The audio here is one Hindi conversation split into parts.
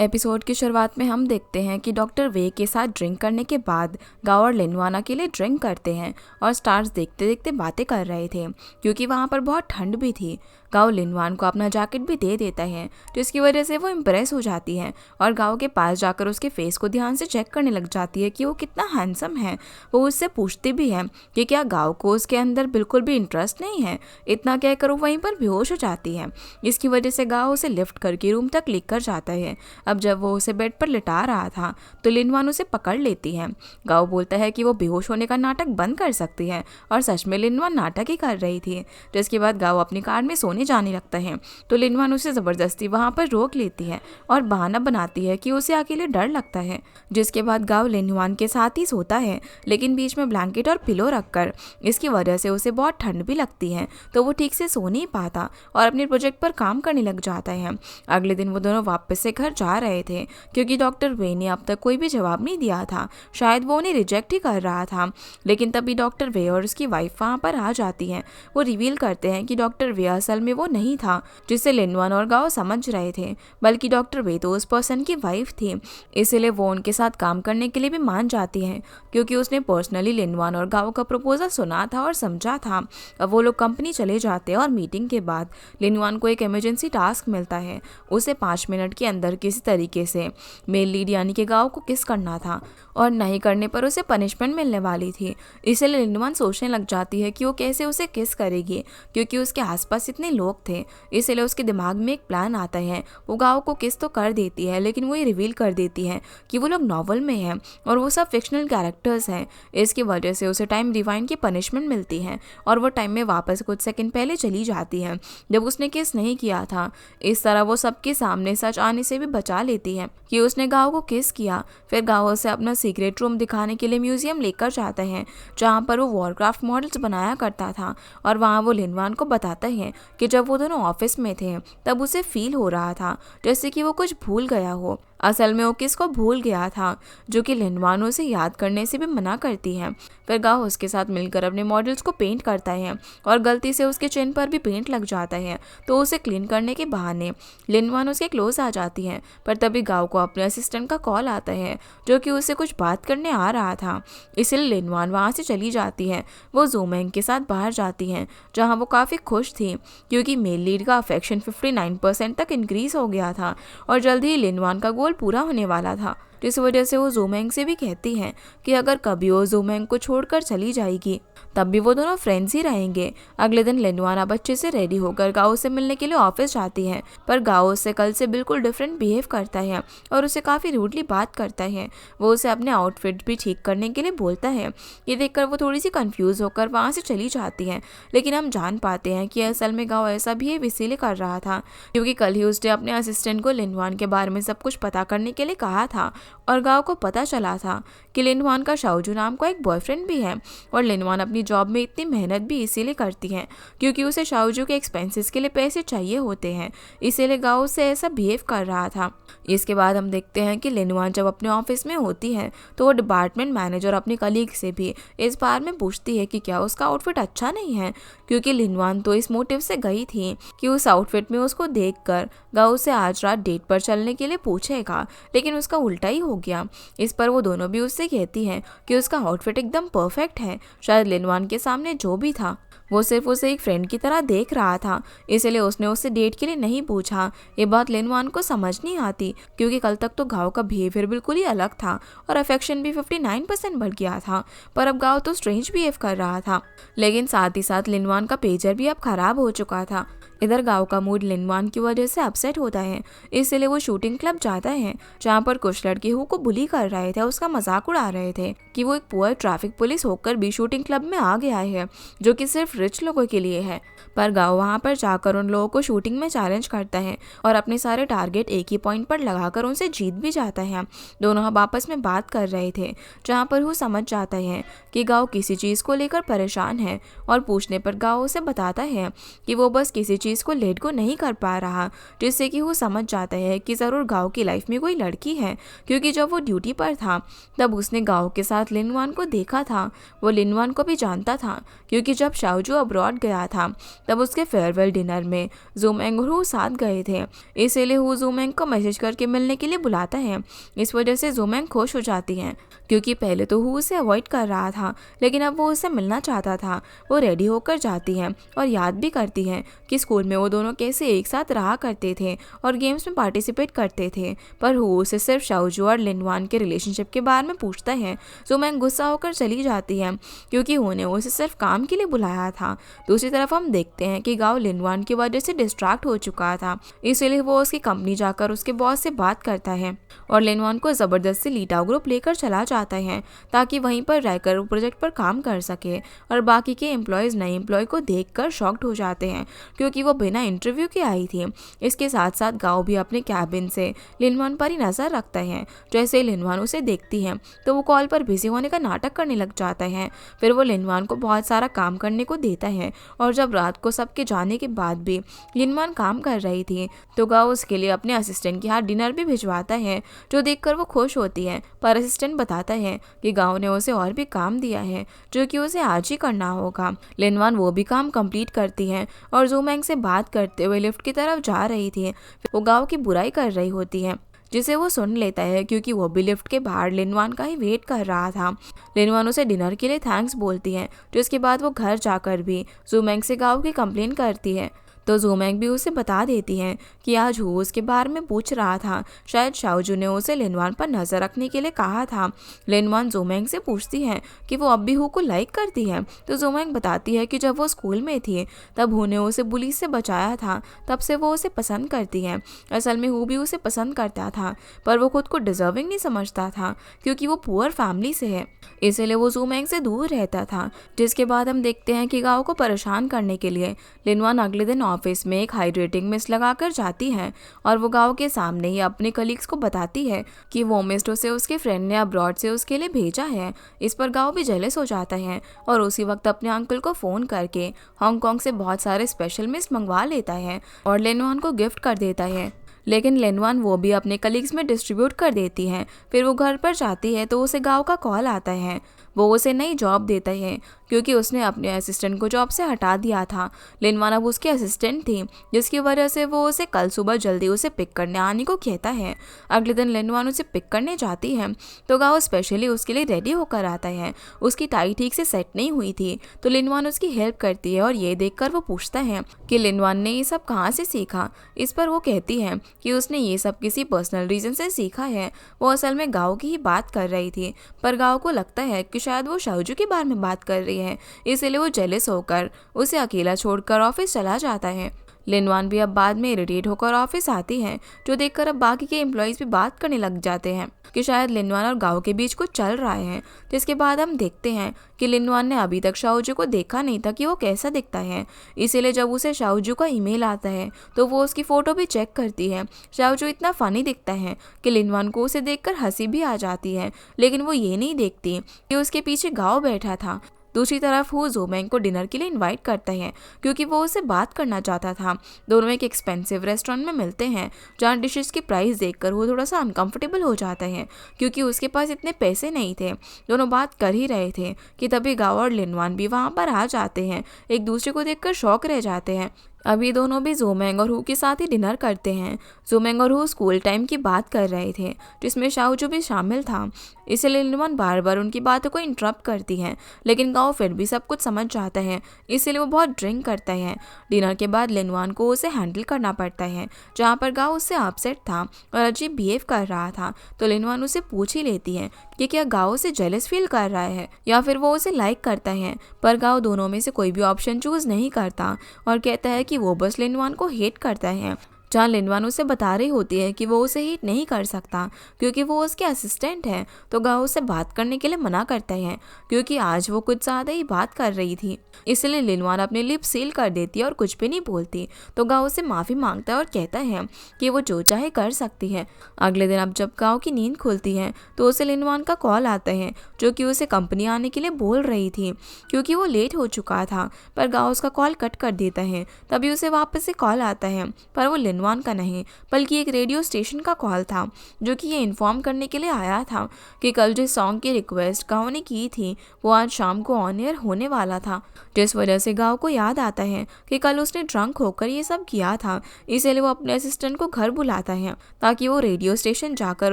एपिसोड की शुरुआत में हम देखते हैं कि डॉक्टर वे के साथ ड्रिंक करने के बाद गाओ और लिनवान अकेले ड्रिंक करते हैं और स्टार्स देखते देखते बातें कर रहे थे क्योंकि वहाँ पर बहुत ठंड भी थी। गाओ लिनवान को अपना जैकेट भी दे देता है जिसकी वजह से वो इम्प्रेस हो जाती है और गाओ के पास जाकर उसके फेस को ध्यान से चेक करने लग जाती है कि वो कितना हैंडसम है। वो उससे पूछती भी है कि क्या गाओ को उसके अंदर बिल्कुल भी इंटरेस्ट नहीं है। इतना कहकर वो वहीं पर बेहोश हो जाती है। इसकी वजह से गाओ उसे लिफ्ट करके रूम तक लेकर जाता है। अब जब वो उसे बेड पर लिटा रहा था तो लिनवान उसे पकड़ लेती है। गाओ बोलता है कि वो बेहोश होने का नाटक बंद कर सकती है और सच में लिनवान नाटक ही कर रही थी। जिसके बाद गाओ अपनी कार में सोने जाने लगता है तो लिनवान उसे जबरदस्ती वहां पर रोक लेती है और बहाना बनाती है कि उसे अकेले डर लगता है। जिसके बाद गाओ लिनवान के साथ ही सोता है लेकिन बीच में ब्लैंकेट और पिलो रखकर। इसकी वजह से उसे बहुत ठंड भी लगती है तो वो ठीक से सो नहीं पाता और अपने प्रोजेक्ट पर काम करने लग जाता है। अगले दिन वो दोनों वापस से घर जा रहे थे क्योंकि डॉक्टर वे ने अब तक कोई भी जवाब नहीं दिया था। शायद वो उन्हें रिजेक्ट ही कर रहा था। लेकिन तभी डॉक्टर वे और उसकी वाइफ वहां पर आ जाती हैं। वो रिवील करते हैं कि डॉक्टर वे असल में वो नहीं था जिसे लिनवान और गाओ समझ रहे थे, बल्कि डॉक्टर वे तो उस पर्सन की वाइफ थी। इसीलिए वो उनके साथ काम करने के लिए भी मान जाती है क्योंकि उसने पर्सनली लिनवान और गाओ का प्रपोजल सुना था और समझा था। अब वो लोग कंपनी चले जाते हैं और मीटिंग के बाद लिनवान को एक इमरजेंसी टास्क मिलता है। उसे 5 मिनट के अंदर किसी तरीके से मेल लीड यानी कि गाओ को किस करना था और नहीं करने पर उसे पनिशमेंट मिलने वाली थी। इसलिए लिनवान सोचने लग जाती है कि वो कैसे उसे किस करेगी क्योंकि उसके आसपास इतने लोग थे। इसलिए उसके दिमाग में एक प्लान आता है। वो गाओ को किस तो कर देती है लेकिन वो ये रिवील कर देती है कि वो लोग नॉवल में हैं और वो सब फिक्शनल कैरेक्टर्स हैं। इसकी वजह से उसे टाइम रिवाइंड की पनिशमेंट मिलती है और वो टाइम में वापस कुछ सेकंड पहले चली जाती है जब उसने किस नहीं किया था। इस तरह वो सबके सामने सच आने से भी बचा लेती है कि उसने गाओ को किस किया। फिर गाओ उसे अपना सीक्रेट रूम दिखाने के लिए म्यूजियम लेकर जाता है जहाँ पर वो वॉरक्राफ्ट मॉडल्स बनाया करता था और वहाँ वो लिनवान को बताता है कि जब वो दोनों ऑफिस में थे तब उसे फील हो रहा था जैसे कि वो कुछ भूल गया हो। असल में वो किसको भूल गया था जो कि लिनवान उसे याद करने से भी मना करती है। फिर गाओ उसके साथ मिलकर अपने मॉडल्स को पेंट करता है और गलती से उसके चिन पर भी पेंट लग जाता है तो उसे क्लीन करने के बहाने लिनवान उसके क्लोज आ जाती है। पर तभी गाओ को अपने असिस्टेंट का कॉल आता है जो कि उससे कुछ बात करने आ रहा था। इसलिए लिनवान वहाँ से चली जाती है। वो ज़ोमैंग के साथ बाहर जाती हैं जहाँ वो काफ़ी खुश थी क्योंकि मेल लीड का अफेक्शन 59% तक इंक्रीज हो गया था और जल्दी ही लिनवान का गोल पूरा होने वाला था। जिस वजह से वो ज़ोमैंग से भी कहती हैं कि अगर कभी वो ज़ोमैंग को छोड़कर चली जाएगी तब भी वो दोनों फ्रेंड्स ही रहेंगे। अगले दिन लिनवान बच्चे से रेडी होकर गाओ से मिलने के लिए ऑफिस जाती है पर गाओ उससे कल से बिल्कुल डिफरेंट बिहेव करता है और उसे काफ़ी रूडली बात करता है। वो उसे अपने आउटफिट भी ठीक करने के लिए बोलता है। ये देखकर वो थोड़ी सी कंफ्यूज होकर वहाँ से चली जाती है लेकिन हम जान पाते हैं कि असल में गाओ ऐसा बिहेव इसीलिए कर रहा था क्योंकि कल ही उसने अपने असिस्टेंट को लिनवान के बारे में सब कुछ पता करने के लिए कहा था और गाओ को पता चला था कि लिनवान का शाओजू नाम का एक बॉयफ्रेंड भी है और लिनवान अपनी जॉब में इतनी मेहनत भी इसीलिए करती है क्योंकि उसे शाओजू के एक्सपेंसेस के लिए पैसे चाहिए होते हैं। इसीलिए गाओ से ऐसा बिहेव कर रहा था। इसके बाद हम देखते हैं कि लिनवान जब अपने ऑफिस में होती है तो वो डिपार्टमेंट मैनेजर अपने कलीग से भी इस बार में पूछती है कि क्या उसका आउटफिट अच्छा नहीं है क्योंकि लिनवान तो इस मोटिव से गई थी कि उस आउटफिट में उसको देखकर गाओ से आज रात डेट पर चलने के लिए पूछेगा लेकिन उसका उल्टा ही हो गया। इस पर वो दोनों भी उससे कहती हैं कि उसका आउटफिट एकदम परफेक्ट है। शायद लिनवान के सामने जो भी था वो सिर्फ उसे एक फ्रेंड की तरह देख रहा था इसलिए उसने उससे डेट के लिए नहीं पूछा। ये बात लिनवान को समझ नहीं आती क्योंकि कल तक तो गाओ का बिहेवियर बिल्कुल ही अलग था और अफेक्शन भी 59% बढ़ गया था पर अब गाओ तो स्ट्रेंज बिहेव कर रहा था। लेकिन साथ ही साथ लिनवान का पेजर भी अब खराब हो चुका था। इधर गाओ का मूड लिनवान की वजह से अपसेट होता है इसलिए वो शूटिंग क्लब जाता है जहाँ पर कुछ लड़के हु को बुली कर रहे थे, उसका मजाक उड़ा रहे थे कि वो एक पुअर ट्रैफिक पुलिस होकर भी शूटिंग क्लब में आ गया है जो कि सिर्फ रिच लोगों के लिए है। पर गाओ वहाँ पर जाकर उन लोगों को शूटिंग में चैलेंज करता है और अपने सारे टारगेट एक ही पॉइंट पर लगाकर उनसे जीत भी जाता है। दोनों अब आपस में बात कर रहे थे जहाँ पर वो समझ जाता है कि गाओ किसी चीज़ को लेकर परेशान है और पूछने पर गाओ उसे बताता है कि वो बस किसी चीज़ को लेट गो नहीं कर पा रहा, जिससे कि वो समझ जाता है कि ज़रूर गाओ की लाइफ में कोई लड़की है, क्योंकि जब वो ड्यूटी पर था तब उसने गाओ के साथ लिनवान को देखा था। वो लिनवान को भी जानता था, क्योंकि जब शाओजू अब्रॉड गया था तब उसके फेयरवेल डिनर में ज़ूमेंग और हू साथ गए थे। इसीलिए हू ज़ूमेंग को मैसेज करके मिलने के लिए बुलाता है। इस वजह से ज़ूमेंग खुश हो जाती है, क्योंकि पहले तो हू उसे अवॉइड कर रहा था, लेकिन अब वो उससे मिलना चाहता था। वो रेडी होकर जाती है और याद भी करती है कि स्कूल में वो दोनों कैसे एक साथ रहा करते थे और गेम्स में पार्टिसिपेट करते थे। पर हू उसे सिर्फ शाओजू और लिनवान के रिलेशनशिप के बारे में पूछता है। ज़ूमेंग गुस्सा होकर चली जाती है, क्योंकि हू ने उसे सिर्फ काम के लिए बुलाया था। दूसरी तरफ हम देखते हैं कि गाओ लिनवान की वजह से डिस्ट्रैक्ट हो चुका था, इसीलिए वो उसकी कंपनी जाकर उसके बॉस से बात करता है और लिनवान को ज़बरदस्ती लीटाओ ग्रुप लेकर चला जाता है, ताकि वहीं पर रहकर प्रोजेक्ट पर काम कर सके। और बाकी के एम्प्लॉयज़ नए एम्प्लॉय को देखकर शॉक्ड हो जाते हैं, क्योंकि वो बिना इंटरव्यू के आई थी। इसके साथ साथ गाओ भी अपने कैबिन से लिनवान पर ही नज़र रखता है। जैसे ही लिनवान उसे देखती है तो वो कॉल पर बिजी होने का नाटक करने लग जाता है। फिर वो लिनवान को बहुत सारा काम करने को देता है, और जब रात को सबके जाने के बाद भी लिनवान काम कर रही थी तो गाओ उसके लिए अपने असिस्टेंट के हाथ डिनर भी भिजवाता है, जो देखकर वो खुश होती है। पर असिस्टेंट बताता है कि गाओ ने उसे और भी काम दिया है, जो कि उसे आज ही करना होगा। लिनवान वो भी काम कंप्लीट करती है और ज़ूमेंग से बात करते हुए लिफ्ट की तरफ जा रही थी। वो गाओ की बुराई कर रही होती है, जिसे वो सुन लेता है, क्योंकि वो भी लिफ्ट के बाहर लिनवान का ही वेट कर रहा था। लिनवान उसे डिनर के लिए थैंक्स बोलती है, जिसके बाद वो घर जाकर भी ज़ूमेंग से गाओ की कंप्लेन करती है। तो ज़ूमेंग भी उसे बता देती है कि आज हू उसके बारे में पूछ रहा था, शायद शाओजू ने उसे लिनवान पर नज़र रखने के लिए कहा था। लिनवान ज़ूमेंग से पूछती है कि वो अब भी हू को लाइक करती है, तो ज़ूमेंग बताती है कि जब वो स्कूल में थी तब हू ने उसे बुली से बचाया था, तब से वो उसे पसंद करती है। असल में हू भी उसे पसंद करता था, पर वो खुद को डिजर्विंग नहीं समझता था, क्योंकि वो पुअर फैमिली से है, इसीलिए वो ज़ूमेंग से दूर रहता था। जिसके बाद हम देखते हैं कि गाओ को परेशान करने के लिए लिनवान अगले दिन ऑफिस में एक हाइड्रेटिंग मिस्ट लगाकर जाती है, और वो गाओ के सामने ही अपने कलीग्स को बताती है कि वो मिस्ट उसे उसके फ्रेंड ने अब्रॉड से उसके लिए भेजा है। इस पर गाओ भी जेलस हो जाता है और उसी वक्त अपने अंकल को फ़ोन करके हांगकांग से बहुत सारे स्पेशल मिस्ट मंगवा लेता है और लिनवान को गिफ्ट कर देता है। लेकिन लिनवान वो भी अपने कलीग्स में डिस्ट्रीब्यूट कर देती है। फिर वो घर पर जाती है तो उसे गाओ का कॉल आता है। वो उसे नई जॉब देता है, क्योंकि उसने अपने असिस्टेंट को जॉब से हटा दिया था। लिनवान अब उसकी असिस्टेंट थी, जिसकी वजह से वो उसे कल सुबह जल्दी उसे पिक करने आने को कहता है। अगले दिन लिनवान उसे पिक करने जाती है तो गाओ स्पेशली उसके लिए रेडी होकर आता है। उसकी टाई ठीक से सेट नहीं हुई थी, तो लिनवान उसकी हेल्प करती है और ये देखकर वो पूछता है कि लिनवान ने ये सब कहाँ से सीखा। इस पर वो कहती है कि उसने ये सब किसी पर्सनल रीज़न से सीखा है। वो असल में गाओ की ही बात कर रही थी, पर गाओ को लगता है कि शायद वो शाओजू के बारे में बात कर रही है, इसलिए वो जेलस होकर उसे अकेला छोड़कर ऑफिस चला जाता है। लिनवान भी अब बाद में इरिटेट होकर ऑफिस आती है, जो देखकर अब बाकी के एम्प्लॉयज़ भी बात करने लग जाते हैं कि शायद लिनवान और गाओ के बीच कुछ चल रहा है। जिसके बाद हम देखते हैं कि लिनवान ने अभी तक शाओजू को देखा नहीं था कि वो कैसा दिखता है, इसीलिए जब उसे शाओजू का ईमेल आता है तो वो उसकी फ़ोटो भी चेक करती है। शाओजू इतना फ़नी दिखता है कि लिनवान को उसे देखकर हंसी भी आ जाती है, लेकिन वो ये नहीं देखती कि उसके पीछे गाओ बैठा था। दूसरी तरफ वो ज़ूमेंग को डिनर के लिए इनवाइट करता है, क्योंकि वो उससे बात करना चाहता था। दोनों एक एक्सपेंसिव रेस्टोरेंट में मिलते हैं, जहाँ डिशेस की प्राइस देखकर वो थोड़ा सा अनकंफर्टेबल हो जाता है, क्योंकि उसके पास इतने पैसे नहीं थे। दोनों बात कर ही रहे थे कि तभी गाओ और लिनवान भी वहाँ पर आ जाते हैं। एक दूसरे को देखकर शॉक रह जाते हैं। अब ये दोनों भी ज़ूमेंग और हू के साथ ही डिनर करते हैं। ज़ूमेंग और हू स्कूल टाइम की बात कर रहे थे, जिसमें शाओजू भी शामिल था, इसलिए लिनवान बार बार उनकी बातों को इंटरप्ट करती है, लेकिन गाओ फिर भी सब कुछ समझ जाता है, इसलिए वो बहुत ड्रिंक करता है। डिनर के बाद लिनवान को उसे हैंडल करना पड़ता है, जहाँ पर गाओ उससे अपसेट था और अजीब बिहेव कर रहा था। तो लिनवान उसे पूछ ही लेती है कि क्या गाओ उसे जेलस फील कर रहा है या फिर वो उसे लाइक करता है, पर गाओ दोनों में से कोई भी ऑप्शन चूज़ नहीं करता और कहता है कि वो बस लिनवान को हेट करता है। जहाँ लिनवान उसे बता रही होती है कि वो उसे हिट नहीं कर सकता क्योंकि वो उसके असिस्टेंट है। तो गाओ उससे बात करने के लिए मना करता है क्योंकि आज वो कुछ ज़्यादा ही बात कर रही थी। इसलिए लिनवान अपने लिप सील कर देती है और कुछ भी नहीं बोलती। तो गाओ से माफ़ी मांगता है और कहता है कि वो जो चाहे कर सकती है। अगले दिन अब जब गाओ की नींद खुलती है तो उसे लिनवान का कॉल आता है जो कि उसे कंपनी आने के लिए बोल रही थी क्योंकि वो लेट हो चुका था। पर गाओ उसका कॉल कट कर देता है। तभी उसे वापस से कॉल आता है पर वो लिनवान का नहीं बल्कि एक रेडियो स्टेशन का कॉल था जो कि ये इन्फॉर्म करने के लिए आया था कि कल जिस सॉन्ग की रिक्वेस्ट गाओ ने की थी वो आज शाम को ऑन एयर होने वाला था। जिस वजह से गाओ को याद आता है कि कल उसने ड्रंक होकर ये सब किया था। इसीलिए वो अपने असिस्टेंट को घर बुलाता है ताकि वो रेडियो स्टेशन जाकर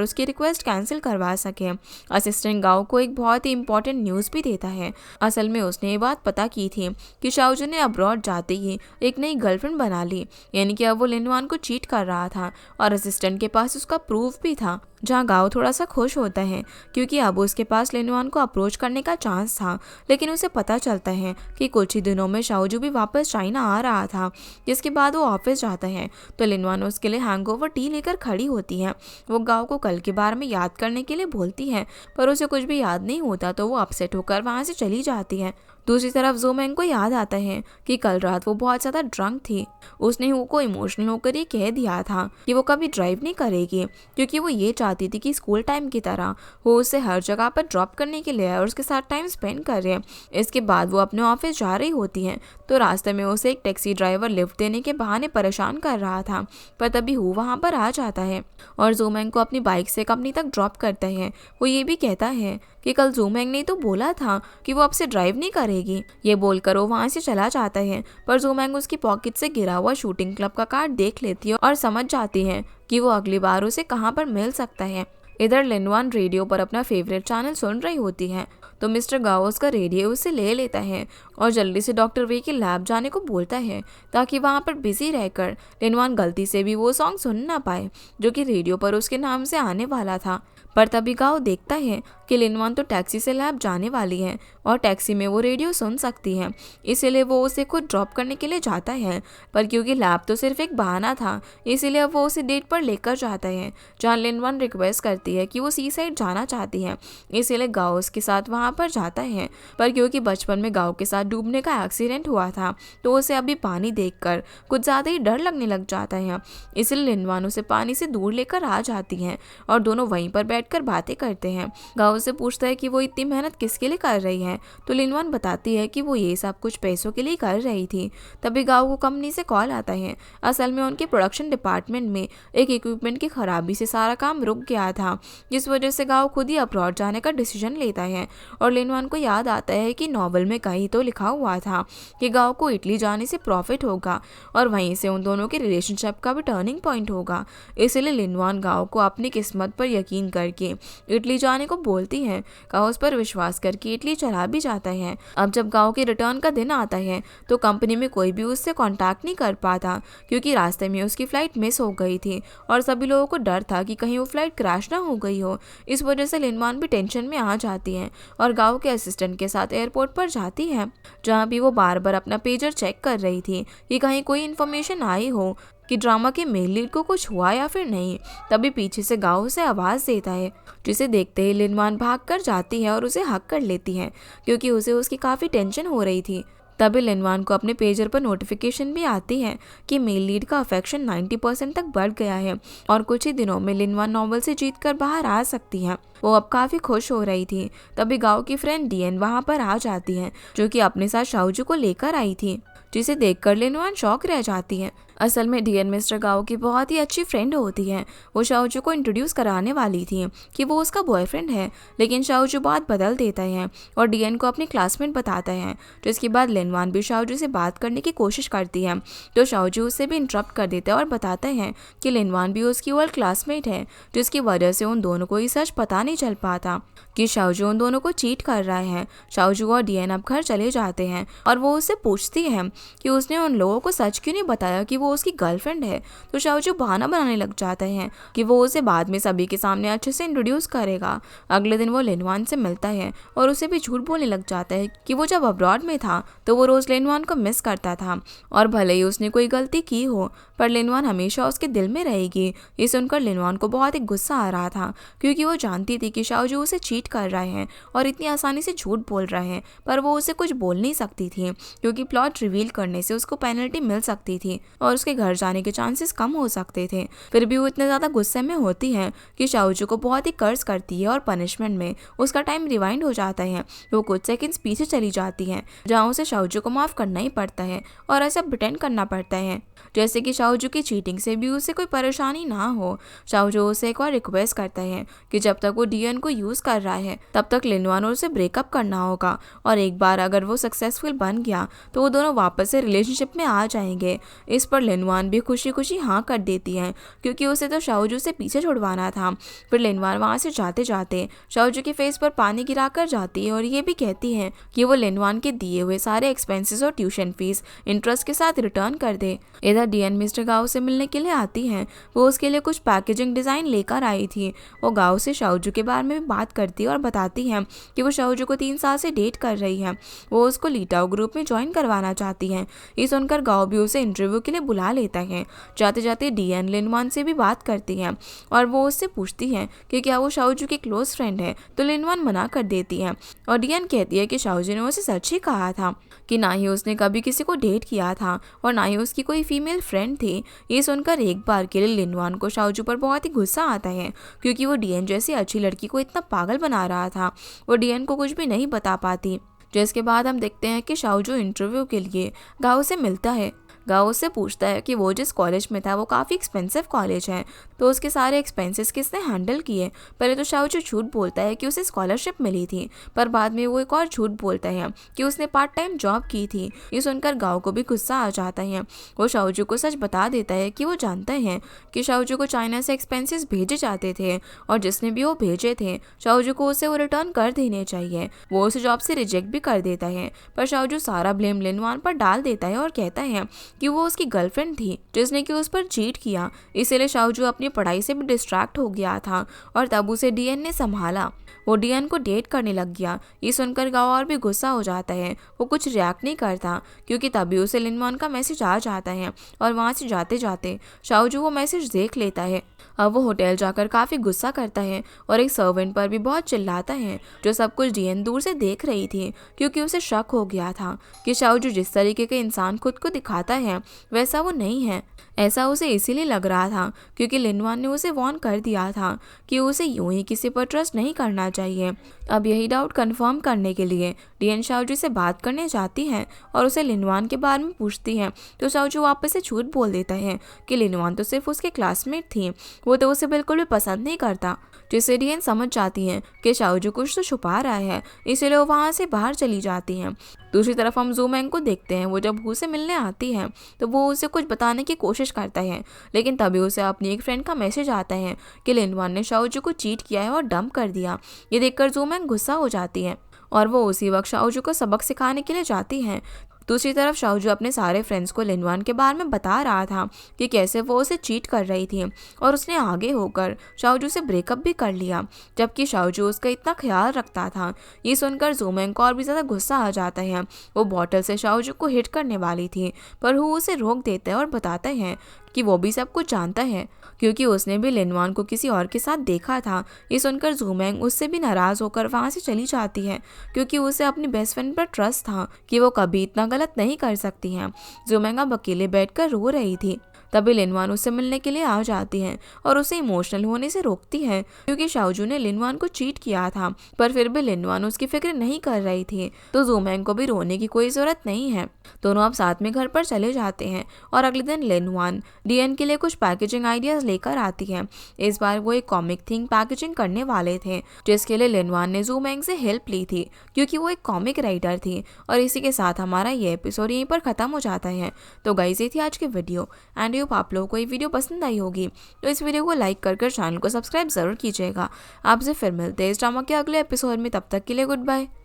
उसकी रिक्वेस्ट कैंसिल करवा सके। असिस्टेंट गाओ को एक बहुत ही इंपॉर्टेंट न्यूज़ भी देता है। असल में उसने ये बात पता की थी कि शाओजू ने अब्रॉड जाते ही एक नई गर्लफ्रेंड बना ली, यानी कि अब वो लिनवान को चीट कर रहा था और असिस्टेंट के पास उसका प्रूफ भी था। जहाँ गाओ थोड़ा सा खुश होता है क्योंकि अब उसके पास लिनवान को अप्रोच करने का चांस था। लेकिन उसे पता चलता है कि कुछ ही दिनों में शाओजू भी वापस चाइना आ रहा था। जिसके बाद वो ऑफिस जाता है तो लिनवान उसके लिए हैंगओवर टी लेकर खड़ी होती है। वो गाओ को कल के बारे में याद करने के लिए बोलती है पर उसे कुछ भी याद नहीं होता तो वो अपसेट होकर वहाँ से चली जाती है। दूसरी तरफ जोमेंग को याद आता है कि कल रात वो बहुत ज़्यादा ड्रंक थी। उसने हु को इमोशनल होकर ये कह दिया था कि वो कभी ड्राइव नहीं करेगी क्योंकि वो ये चाहती थी कि स्कूल टाइम की तरह वो उसे हर जगह पर ड्रॉप करने के लिए और उसके साथ टाइम स्पेंड करे। इसके बाद वो अपने ऑफिस जा रही होती है तो रास्ते में उसे एक टैक्सी ड्राइवर लिफ्ट देने के बहाने परेशान कर रहा था। पर तभी हु वहाँ पर आ जाता है और जोमेंग को अपनी बाइक से कंपनी तक ड्रॉप करता है। वो ये भी कहता है कि कल जोमेंग ने तो बोला था कि वो अब से ड्राइव नहीं करेगी। ये बोलकर वो वहाँ से चला जाता है पर जोमेंग उसकी पॉकेट से गिरा हुआ शूटिंग क्लब का कार्ड देख लेती है और समझ जाती है कि वो अगली बार उसे कहाँ पर मिल सकता है। इधर लिनवान रेडियो पर अपना फेवरेट चैनल सुन रही होती है तो मिस्टर गाओ उसका रेडियो उसे ले लेता है और जल्दी से डॉक्टर वे की लैब जाने को बोलता है ताकि वहाँ पर बिजी रहकर लिनवान गलती से भी वो सॉन्ग सुन ना पाए जो कि रेडियो पर उसके नाम से आने वाला था। पर तभी गाओ देखता है कि लिनवान तो टैक्सी से लैब जाने वाली है और टैक्सी में वो रेडियो सुन सकती है। इसीलिए वो उसे खुद ड्रॉप करने के लिए जाता है पर क्योंकि लैब तो सिर्फ एक बहाना था इसीलिए वो उसे डेट पर लेकर जाता है जहाँ लिनवान रिक्वेस्ट करती है कि वो सी साइड जाना चाहती है। इसीलिए गाओ उसके साथ वहाँ पर जाता है पर क्योंकि बचपन में गाओ के साथ डूबने का एक्सीडेंट हुआ था तो उसे अभी पानी देखकर कुछ ज़्यादा ही डर लगने लग जाता है। इसलिए लिनवान उसे पानी से दूर लेकर आ जाती है और दोनों वहीं पर बैठकर बातें करते हैं। गाओ से पूछता है कि वो इतनी मेहनत किसके लिए कर रही है तो लिनवान बताती है कि वो ये सब कुछ पैसों के लिए कर रही थी। तभी गाओ को कंपनी से कॉल आता है। असल में उनके प्रोडक्शन डिपार्टमेंट में एक इक्विपमेंट की खराबी से सारा काम रुक गया था जिस वजह से गाओ खुद ही अब्रॉड जाने का डिसीजन लेता है। और लिनवान को याद आता है कि नॉवल में कहीं तो लिखा हुआ था कि गाओ को इटली जाने से प्रॉफिट होगा और वहीं से उन दोनों के रिलेशनशिप का भी टर्निंग पॉइंट होगा। इसलिए लिनवान गाओ को अपनी किस्मत पर यकीन करके इटली जाने को बोलती है। गाओ उस पर विश्वास करके इटली चला भी जाता है। अब जब गाओ के रिटर्न का दिन आता है तो कंपनी में कोई भी उससे कांटेक्ट नहीं कर पाता क्योंकि रास्ते में उसकी फ्लाइट मिस हो गई थी और सभी लोगों को डर था कि कहीं वो फ्लाइट क्रैश ना हो गई हो। इस वजह से लिनवान भी टेंशन में आ जाती है और गाओ के असिस्टेंट के साथ एयरपोर्ट पर जाती है जहाँ भी वो बार बार अपना पेजर चेक कर रही थी कि कहीं कोई इन्फॉर्मेशन आई हो कि ड्रामा के मेल लीड को कुछ हुआ या फिर नहीं। तभी पीछे से गाओ उसे आवाज़ देता है जिसे देखते ही लिनवान भाग कर जाती है और उसे हक कर लेती है क्योंकि उसे उसकी काफ़ी टेंशन हो रही थी। तभी लिनवान को अपने पेजर पर नोटिफिकेशन भी आती है कि मेल लीड का अफेक्शन 90% तक बढ़ गया है और कुछ ही दिनों में लिनवान नॉवल से जीतकर बाहर आ सकती है। वो अब काफ़ी खुश हो रही थी। तभी गाओ की फ्रेंड डीएन वहाँ पर आ जाती है जो कि अपने साथ शाओजू को लेकर आई थी जिसे देखकर लिनवान शॉक रह जाती है। असल में डीएन मिस्टर गाओ की बहुत ही अच्छी फ्रेंड होती है। वो शाओजू को इंट्रोड्यूस कराने वाली थी कि वो उसका बॉयफ्रेंड है लेकिन शाओजू बात बदल देता है और डीएन को अपनी क्लासमेट बताता है। जिसके बाद लिनवान भी शाओजू से बात करने की कोशिश करती है तो शाओजू उससे भी इंटरप्ट कर देता है और बताता है कि लिनवान भी उसकी ओल्ड क्लासमेट है जिसकी वजह से उन दोनों को ही सच पता नहीं चल पाता कि शाओजू उन दोनों को चीट कर रहा है। शाओजू और डीएन अब घर चले जाते हैं और वो उससे पूछती है कि उसने उन लोगों को सच क्यों नहीं बताया कि वो वो उसकी गर्लफ्रेंड है, तो शाओजू बहाना बनाने लग जाता है कि वो उसे बाद में सभी के सामने अच्छे से इंट्रोड्यूस करेगा। अगले दिन वो लिनवान से मिलता है और उसे भी झूठ बोलने लग जाता है कि वो जब अब्रॉड में था तो वो रोज लिनवान को मिस करता था और भले ही उसने कोई गलती की हो पर लिनवान हमेशा उसके दिल में रहेगी। ये सुनकर लिनवान को बहुत ही गुस्सा आ रहा था क्योंकि वो जानती थी कि शाओजू उसे चीट कर रहे हैं और इतनी आसानी से झूठ बोल रहे हैं, पर वो उसे कुछ बोल नहीं सकती थी क्योंकि प्लॉट रिवील करने से उसको पेनल्टी मिल सकती थी और उसके घर जाने के चांसेस कम हो सकते थे। फिर भी वो इतने ज़्यादा गुस्से में होती है कि शाओजू को बहुत ही कर्ज करती है और पनिशमेंट में उसका टाइम रिवाइंड हो जाता है। वो कुछ सेकंड्स पीछे चली जाती है जहाँ उसे शाओजू को माफ़ करना ही पड़ता है और ऐसा प्रिटेंड करना पड़ता है जैसे कि शाओजू की चीटिंग से भी उसे कोई परेशानी ना हो। शाओजू उसे एक और रिक्वेस्ट करता है कि जब तक वो डीएन को यूज़ कर रहा है तब तक लिनवान और उसे ब्रेकअप करना होगा और एक बार अगर वो सक्सेसफुल बन गया तो वो दोनों वापस से रिलेशनशिप में आ जाएंगे। इस पर लिनवान भी खुशी खुशी हाँ कर देती है क्योंकि उसे तो शाओजू से पीछे छुड़वाना था। फिर लिनवान वहाँ से जाते जाते शाओजू के फेस पर पानी गिरा कर जाती है और ये भी कहती है कि वो लिनवान के दिए हुए सारे एक्सपेंसेस और ट्यूशन फीस इंटरेस्ट के साथ रिटर्न कर दे। इधर डीएन मिस्टर गाओ से मिलने के लिए आती है। वो उसके लिए कुछ पैकेजिंग डिज़ाइन लेकर आई थी। वो गाओ से शाओजू के बारे में बात करती है और बताती है कि वो शाओजू को 3 साल से डेट कर रही है। वो उसको लीटाओ ग्रुप में ज्वाइन करवाना चाहती है। ये सुनकर गाओ भी उसे इंटरव्यू के लिए बुला लेता है। जाते जाते डीएन लिनवान से भी बात करती है और वो उससे पूछती है कि क्या वो शाओजू की क्लोज फ्रेंड है, तो लिनवान मना कर देती है और डीएन कहती है कि शाओजू ने उसे सच ही कहा था कि ना ही उसने कभी किसी को डेट किया था और ना ही उसकी कोई फीमेल फ्रेंड थी। ये सुनकर एक बार के लिए लिनवान को शाओजू पर बहुत ही गुस्सा आता है क्योंकि वो डीएन जैसी अच्छी लड़की को इतना पागल बना रहा था। वो डीएन को कुछ भी नहीं बता पाती, जिसके बाद हम देखते हैं कि शाओजू इंटरव्यू के लिए गाओ से मिलता है। गाओ उससे पूछता है कि वो जिस कॉलेज में था वो काफ़ी एक्सपेंसिव कॉलेज है, तो उसके सारे एक्सपेंसेस किसने हैंडल किए। पहले तो शाओजू झूठ बोलता है कि उसे स्कॉलरशिप मिली थी, पर बाद में वो एक और झूठ बोलता है कि उसने पार्ट टाइम जॉब की थी। ये सुनकर गाओ को भी गुस्सा आ जाता है। वो शाओजू को सच बता देता है कि वो जानता है कि शाओजू को चाइना से एक्सपेंसेस भेजे जाते थे और जिसने भी वो भेजे थे शाओजू को उसे वो रिटर्न कर देने चाहिए। वो उसे जॉब से रिजेक्ट भी कर देता है, पर शाओजू सारा ब्लेम लिनवान पर डाल देता है और कहता है कि वो उसकी गर्लफ्रेंड थी जिसने कि उस पर चीट किया, इसीलिए शाओजू अपनी पढ़ाई से भी डिस्ट्रैक्ट हो गया था और तब उसे डीएन ने संभाला। वो डीएन को डेट करने लग गया। ये सुनकर गाओ और भी गुस्सा हो जाता है। वो कुछ रिएक्ट नहीं करता क्योंकि तभी उसे लिनवान का मैसेज आ जाता है और वहाँ से जाते जाते शाओजू वो मैसेज देख लेता है। अब वो होटल जाकर काफ़ी गुस्सा करता है और एक सर्वेंट पर भी बहुत चिल्लाता है जो सब कुछ डीएन दूर से देख रही थी क्योंकि उसे शक हो गया था कि शाओजू जिस तरीके के इंसान खुद को दिखाता है वैसा वो नहीं है। ऐसा उसे इसीलिए लग रहा था क्योंकि लिनवान ने उसे वार्न कर दिया था कि उसे यूं ही किसी पर ट्रस्ट नहीं करना चाहिए। अब यही डाउट कंफर्म करने के लिए डीएन शाओजू से बात करने जाती है और उसे लिनवान के बारे में पूछती है, तो शाओजू वापस से झूठ बोल देता है कि लिनवान तो सिर्फ उसके क्लासमेट थी, वो तो उसे बिल्कुल भी पसंद नहीं करता। जिससे डीएन समझ जाती है कि शाओजू कुछ तो छुपा रहा है, इसीलिए वो वहाँ से बाहर चली जाती हैं। दूसरी तरफ हम ज़ू मैंग को देखते हैं। वो जब हू से मिलने आती है तो वो उसे कुछ बताने की कोशिश करता है, लेकिन तभी उसे अपनी एक फ्रेंड का मैसेज आता है कि लिनवान ने शाओजू को चीट किया है और डंप कर दिया। ये देखकर ज़ू मैंग गुस्सा हो जाती है और वो उसी वक्त शाओजू को सबक सिखाने के लिए जाती हैं। दूसरी तरफ शाओजू अपने सारे फ्रेंड्स को लिनवान के बारे में बता रहा था कि कैसे वो उसे चीट कर रही थी और उसने आगे होकर शाओजू से ब्रेकअप भी कर लिया, जबकि शाओजू उसका इतना ख्याल रखता था। ये सुनकर ज़ू मैंग को और भी ज़्यादा गुस्सा आ जाता है। वो बॉटल से शाओजू को हिट करने वाली थी, पर हू उसे रोक देता है और बताता है कि वो भी सब कुछ जानता है क्योंकि उसने भी लिनवान को किसी और के साथ देखा था। ये सुनकर ज़ू मैंग उससे भी नाराज़ होकर वहाँ से चली जाती है क्योंकि उसे अपनी बेस्ट फ्रेंड पर ट्रस्ट था कि वो कभी इतना गलत नहीं कर सकती हैं। ज़ू मैंग अब अकेले बैठकर रो रही थी। तभी लिनवान उससे मिलने के लिए आ जाती है और उसे इमोशनल होने से रोकती है क्योंकि शाओजू ने लिनवान को चीट किया था, पर फिर भी लिनवान उसकी फिक्र नहीं कर रही थी, तो ज़ू मैंग को भी रोने की कोई ज़रूरत नहीं है। दोनों अब साथ में घर पर चले जाते हैं और अगले दिन लिनवान डीएन के लिए कुछ पैकेजिंग आइडियाज़ लेकर आती है। इस बार वो एक कॉमिक थीम पैकेजिंग करने वाले थे जिसके लिए लिनवान ने ज़ू मैंग से हेल्प ली थी क्योंकि वो एक कॉमिक राइटर थी। और इसी के साथ हमारा ये एपिसोड यहीं पर ख़त्म हो जाता है। तो गाइस, ये थी आज की वीडियो एंड आप लोगों को ये वीडियो पसंद आई होगी तो इस वीडियो को लाइक कर चैनल को सब्सक्राइब जरूर कीजिएगा। आपसे फिर मिलते हैं इस ड्रामा के अगले एपिसोड में। तब तक के लिए गुड बाय।